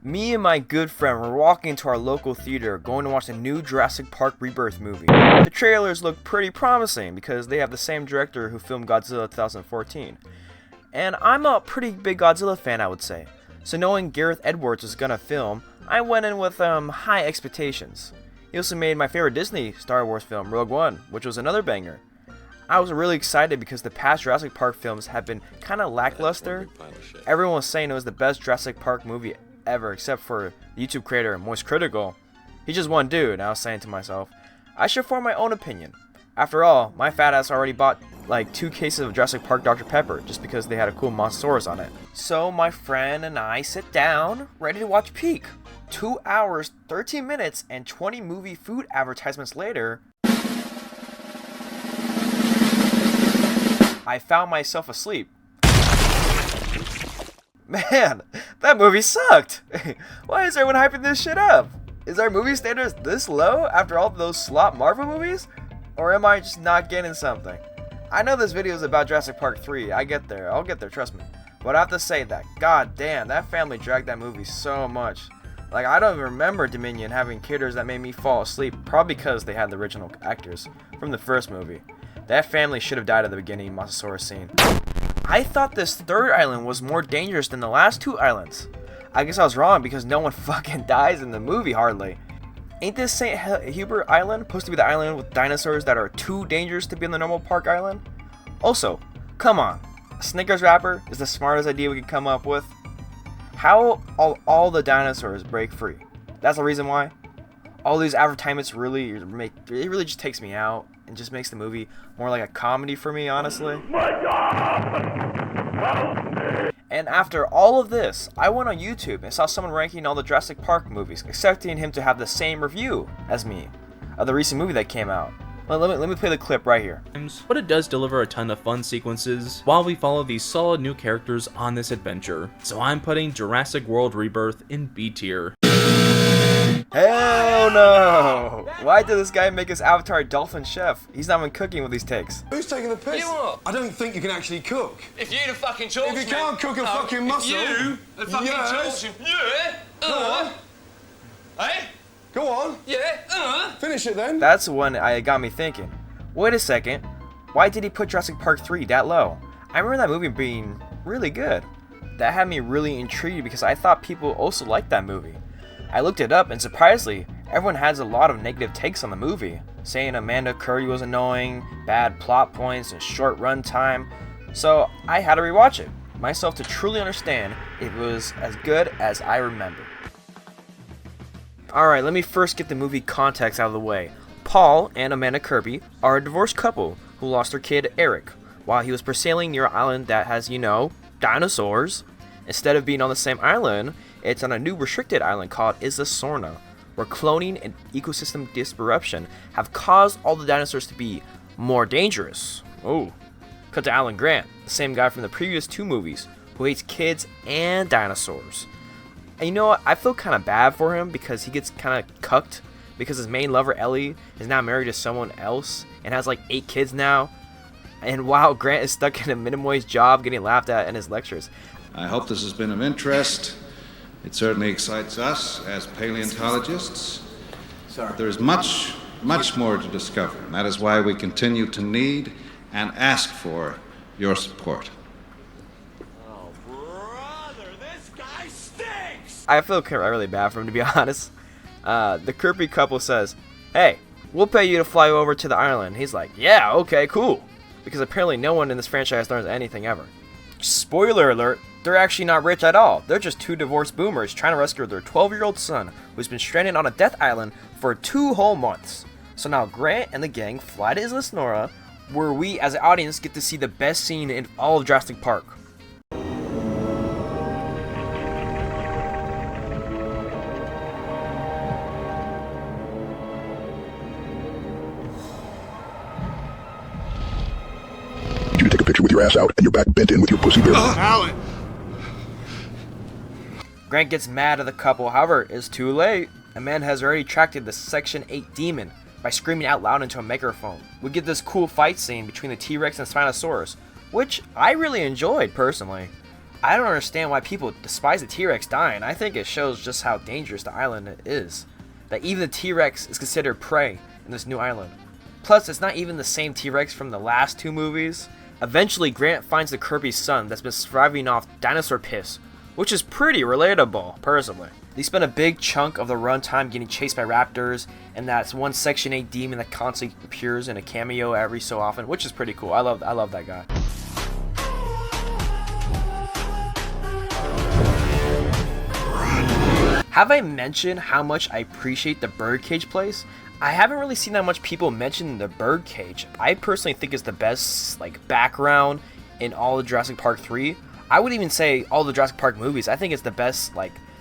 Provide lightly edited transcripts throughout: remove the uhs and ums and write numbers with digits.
Me and my good friend were walking into our local theater going to watch the new Jurassic Park Rebirth movie. The trailers look pretty promising because they have the same director who filmed Godzilla 2014. And I'm a pretty big Godzilla fan, I would say. So knowing Gareth Edwards was gonna film, I went in with high expectations. He also made my favorite Disney Star Wars film, Rogue One, which was another banger. I was really excited because the past Jurassic Park films have been kinda lackluster. Everyone was saying it was the best Jurassic Park movie ever, except for the YouTube creator Moist Critical. He's just one dude, and I was saying to myself, I should form my own opinion. After all, my fat ass already bought like 2 cases of Jurassic Park Dr. Pepper just because they had a cool Mosasaurus on it. So my friend and I sit down, ready to watch Peak. 2 hours, 13 minutes, and 20 movie food advertisements later, I found myself asleep. Man, that movie sucked! Why is everyone hyping this shit up? Is our movie standards this low after all those slop Marvel movies? Or am I just not getting something? I know this video is about Jurassic Park 3, I'll get there, trust me. But I have to say that, god damn, that family dragged that movie so much. Like, I don't even remember Dominion having characters that made me fall asleep, probably because they had the original actors from the first movie. That family should have died at the beginning Mosasaurus scene. I thought this third island was more dangerous than the last 2 islands. I guess I was wrong because no one fucking dies in the movie hardly. Ain't this St. Hubert Island supposed to be the island with dinosaurs that are too dangerous to be in the normal park island? Also, come on, a Snickers wrapper is the smartest idea we could come up with. How all the dinosaurs break free? That's the reason why. All these advertisements really just takes me out and just makes the movie more like a comedy for me, honestly. And after all of this, I went on YouTube and saw someone ranking all the Jurassic Park movies, expecting him to have the same review as me of the recent movie that came out. Let me play the clip right here. But it does deliver a ton of fun sequences while we follow these solid new characters on this adventure. So I'm putting Jurassic World Rebirth in B tier. Hell no! Why did this guy make his avatar a dolphin chef? He's not even cooking with these takes. Who's taking the piss? You are. I don't think you can actually cook. If you'd have fucking talked to me... If you can't cook a fucking muscle... If you had fucking Yes. talked to me... Yeah? Go on. Eh? Go on. Yeah? Finish it then. That's when it got me thinking. Wait a second. Why did he put Jurassic Park 3 that low? I remember that movie being really good. That had me really intrigued because I thought people also liked that movie. I looked it up and surprisingly, everyone has a lot of negative takes on the movie, saying Amanda Curry was annoying, bad plot points, and short run time. So I had to rewatch it myself to truly understand if it was as good as I remember. Alright, let me first get the movie context out of the way. Paul and Amanda Kirby are a divorced couple who lost their kid Eric while he was sailing near an island that has, dinosaurs. Instead of being on the same island, it's on a new restricted island called Isla Sorna, where cloning and ecosystem disruption have caused all the dinosaurs to be more dangerous. Oh. Cut to Alan Grant, the same guy from the previous 2 movies, who hates kids and dinosaurs. And you know what? I feel kind of bad for him because he gets kind of cucked because his main lover Ellie is now married to someone else and has like 8 kids now. And while Grant is stuck in a minimum wage job getting laughed at in his lectures. I hope this has been of interest. It certainly excites us as paleontologists. But there is much more to discover, and that is why we continue to need and ask for your support. Oh, brother, this guy stinks! I feel really bad for him, to be honest. The Kirby couple says, hey, we'll pay you to fly over to the island. He's like, yeah, okay, cool. Because apparently no one in this franchise learns anything ever. Spoiler alert, they're actually not rich at all. They're just 2 divorced boomers trying to rescue their 12-year-old son who's been stranded on a death island for 2 whole months. So now Grant and the gang fly to Isla Sonora, where we as an audience get to see the best scene in all of Jurassic Park. You take a picture with your ass out and your back bent in with your pussy bare. Alan! Grant gets mad at the couple, however, it's too late. Amanda has already attracted the Section 8 demon by screaming out loud into a microphone. We get this cool fight scene between the T-Rex and Spinosaurus, which I really enjoyed personally. I don't understand why people despise the T-Rex dying. I think it shows just how dangerous the island is. That even the T-Rex is considered prey in this new island. Plus, it's not even the same T-Rex from the last 2 movies. Eventually, Grant finds the Kirby's son that's been surviving off dinosaur piss, which is pretty relatable, personally. They spend a big chunk of the runtime getting chased by raptors, and that's one Section 8 demon that constantly appears in a cameo every so often, which is pretty cool. I love that guy. Have I mentioned how much I appreciate the birdcage place? I haven't really seen that much people mention the birdcage. I personally think it's the best background in all of Jurassic Park 3. I would even say all the Jurassic Park movies. I think it's the best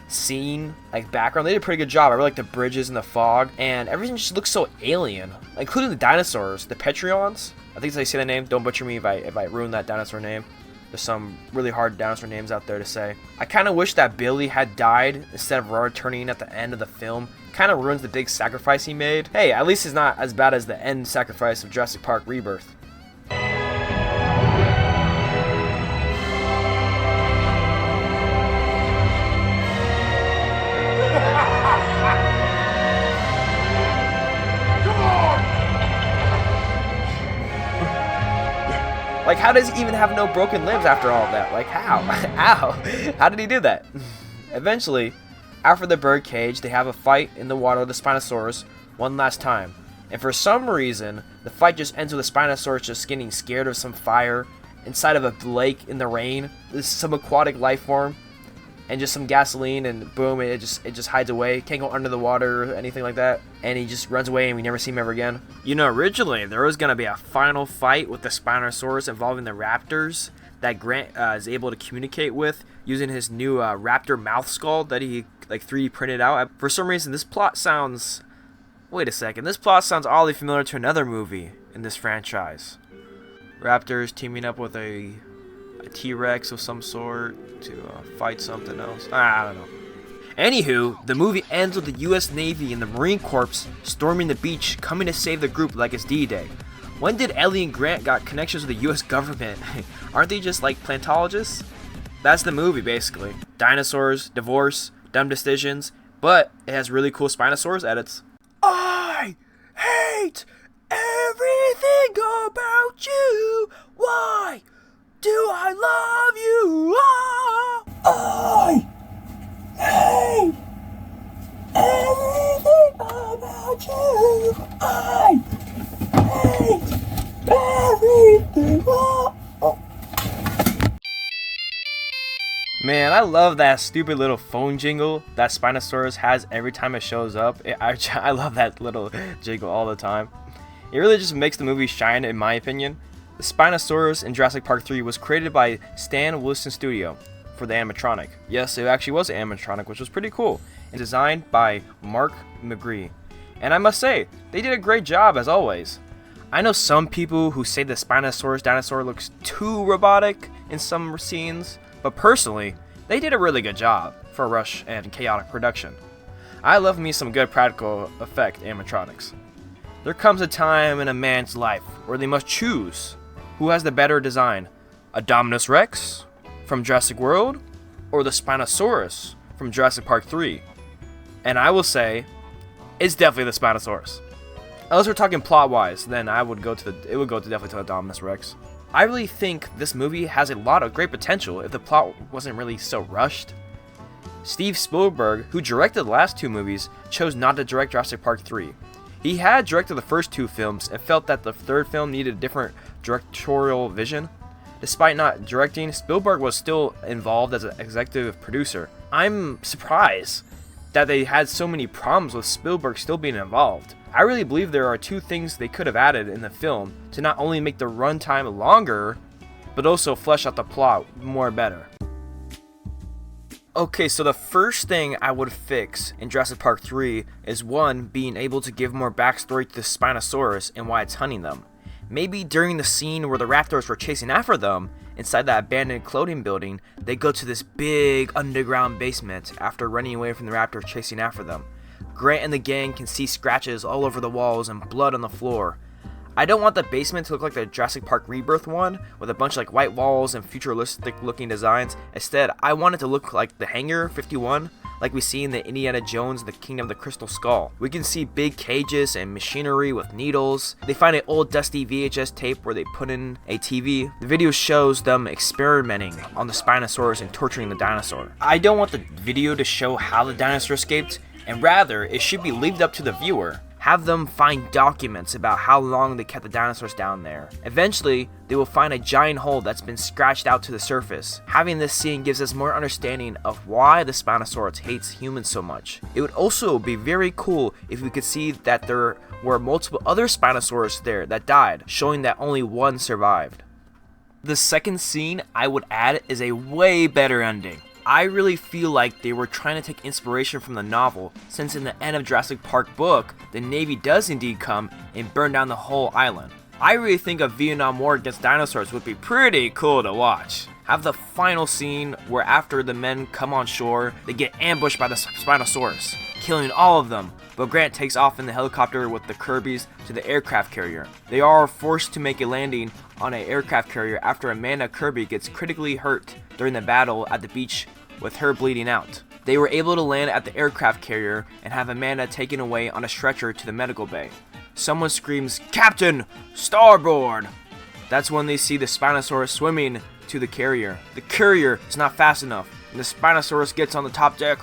scene, background. They did a pretty good job. I really like the bridges and the fog, and everything just looks so alien, including the dinosaurs, the Petrions. I think that's how you say the name. Don't butcher me if I ruin that dinosaur name. There's some really hard dinosaur names out there to say. I kind of wish that Billy had died instead of returning at the end of the film. Kind of ruins the big sacrifice he made. Hey, at least it's not as bad as the end sacrifice of Jurassic Park Rebirth. How does he even have no broken limbs after all of that? How? Ow! How did he do that? Eventually, after the birdcage, they have a fight in the water with the Spinosaurus one last time. And for some reason, the fight just ends with the Spinosaurus just getting scared of some fire inside of a lake in the rain. There's some aquatic life form. And just some gasoline, and boom, it just hides away. Can't go under the water or anything like that. And he just runs away, and we never see him ever again. Originally there was gonna be a final fight with the Spinosaurus involving the raptors that Grant is able to communicate with using his new raptor mouth skull that he 3D printed out. For some reason, this plot sounds. Wait a second. This plot sounds oddly familiar to another movie in this franchise. Raptors teaming up with a T-Rex of some sort to fight something else. I don't know. Anywho, the movie ends with the US Navy and the Marine Corps storming the beach, coming to save the group like it's D-Day. When did Ellie and Grant got connections with the US government? Aren't they just plantologists? That's the movie, basically. Dinosaurs, divorce, dumb decisions, but it has really cool Spinosaurus edits. I hate everything about you. Why do I love you? I hate everything about you. I hate everything. Man, I love that stupid little phone jingle that Spinosaurus has every time it shows up. I love that little jingle all the time. It really just makes the movie shine, in my opinion. The Spinosaurus in Jurassic Park 3 was created by Stan Wilson Studio for the animatronic. Yes, it actually was an animatronic, which was pretty cool. And designed by Mark McGree. And I must say, they did a great job as always. I know some people who say the Spinosaurus dinosaur looks too robotic in some scenes, but personally, they did a really good job for a rush and chaotic production. I love me some good practical effect animatronics. There comes a time in a man's life where they must choose who has the better design, a Dominus Rex from Jurassic World or the Spinosaurus from Jurassic Park 3. And I will say, it's definitely the Spinosaurus. Unless we're talking plot-wise, then it would go definitely to the Dominus Rex. I really think this movie has a lot of great potential if the plot wasn't really so rushed. Steve Spielberg, who directed the last 2 movies, chose not to direct Jurassic Park 3. He had directed the first 2 films and felt that the third film needed a different directorial vision. Despite not directing, Spielberg was still involved as an executive producer. I'm surprised that they had so many problems with Spielberg still being involved. I really believe there are 2 things they could have added in the film to not only make the runtime longer, but also flesh out the plot more better. Okay, so the first thing I would fix in Jurassic Park 3 is 1, being able to give more backstory to the Spinosaurus and why it's hunting them. Maybe during the scene where the raptors were chasing after them, inside that abandoned clothing building, they go to this big underground basement after running away from the raptors chasing after them. Grant and the gang can see scratches all over the walls and blood on the floor. I don't want the basement to look like the Jurassic Park Rebirth one, with a bunch of like white walls and futuristic looking designs. Instead, I want it to look like the Hangar 51, like we see in the Indiana Jones and the Kingdom of the Crystal Skull. We can see big cages and machinery with needles. They find an old dusty VHS tape where they put in a TV. The video shows them experimenting on the Spinosaurus and torturing the dinosaur. I don't want the video to show how the dinosaur escaped, and rather, it should be left up to the viewer. Have them find documents about how long they kept the dinosaurs down there. Eventually, they will find a giant hole that's been scratched out to the surface. Having this scene gives us more understanding of why the Spinosaurus hates humans so much. It would also be very cool if we could see that there were multiple other Spinosaurus there that died, showing that only one survived. The second scene I would add is a way better ending. I really feel like they were trying to take inspiration from the novel, since in the end of Jurassic Park book, the Navy does indeed come and burn down the whole island. I really think a Vietnam War against dinosaurs would be pretty cool to watch. Have the final scene where after the men come on shore, they get ambushed by the Spinosaurus, killing all of them, but Grant takes off in the helicopter with the Kirbys to the aircraft carrier. They are forced to make a landing on an aircraft carrier after Amanda Kirby gets critically hurt during the battle at the beach with her bleeding out. They were able to land at the aircraft carrier and have Amanda taken away on a stretcher to the medical bay. Someone screams, "Captain, starboard!" That's when they see the Spinosaurus swimming to the carrier. The carrier is not fast enough, and the Spinosaurus gets on the top deck,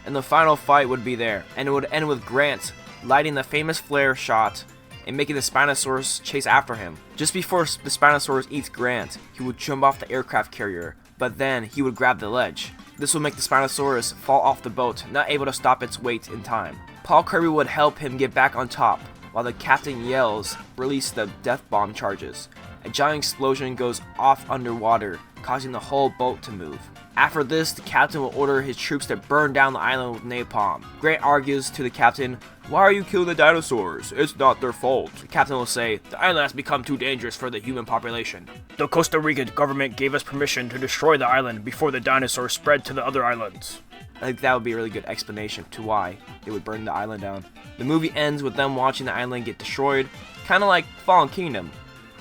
and the final fight would be there, and it would end with Grant lighting the famous flare shot and making the Spinosaurus chase after him. Just before the Spinosaurus eats Grant, he would jump off the aircraft carrier, but then he would grab the ledge. This would make the Spinosaurus fall off the boat, not able to stop its weight in time. Paul Kirby would help him get back on top, while the captain yells, "Release the death bomb charges." A giant explosion goes off underwater, causing the whole boat to move. After this, the captain will order his troops to burn down the island with napalm. Grant argues to the captain, "Why are you killing the dinosaurs? It's not their fault." The captain will say, "The island has become too dangerous for the human population. The Costa Rica government gave us permission to destroy the island before the dinosaurs spread to the other islands." I think that would be a really good explanation to why they would burn the island down. The movie ends with them watching the island get destroyed, kind of like Fallen Kingdom.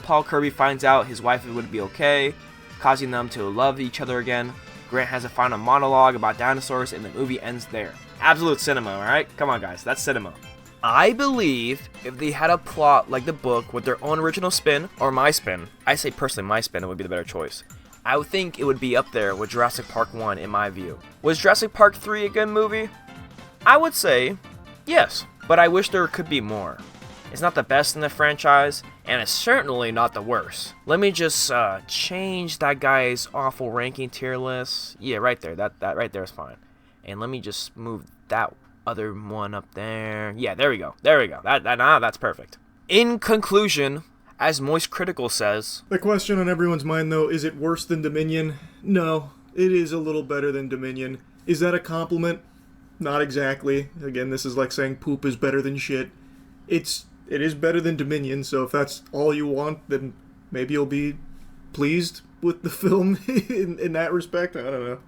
Paul Kirby finds out his wife would be okay, causing them to love each other again. Grant has a final monologue about dinosaurs, and the movie ends there. Absolute cinema, alright? Come on, guys, that's cinema. I believe if they had a plot like the book with their own original spin, or my spin, I say personally my spin would be the better choice, I would think it would be up there with Jurassic Park 1 in my view. Was Jurassic Park 3 a good movie? I would say yes, but I wish there could be more. It's not the best in the franchise, and it's certainly not the worst. Let me just change that guy's awful ranking tier list. Yeah, right there. That right there is fine. And let me just move that other one up there. Yeah, there we go. There we go. That's perfect. In conclusion, as Moist Critical says, the question on everyone's mind, though, is it worse than Dominion? No, it is a little better than Dominion. Is that a compliment? Not exactly. Again, this is like saying poop is better than shit. It is better than Dominion, so if that's all you want, then maybe you'll be pleased with the film in that respect. I don't know.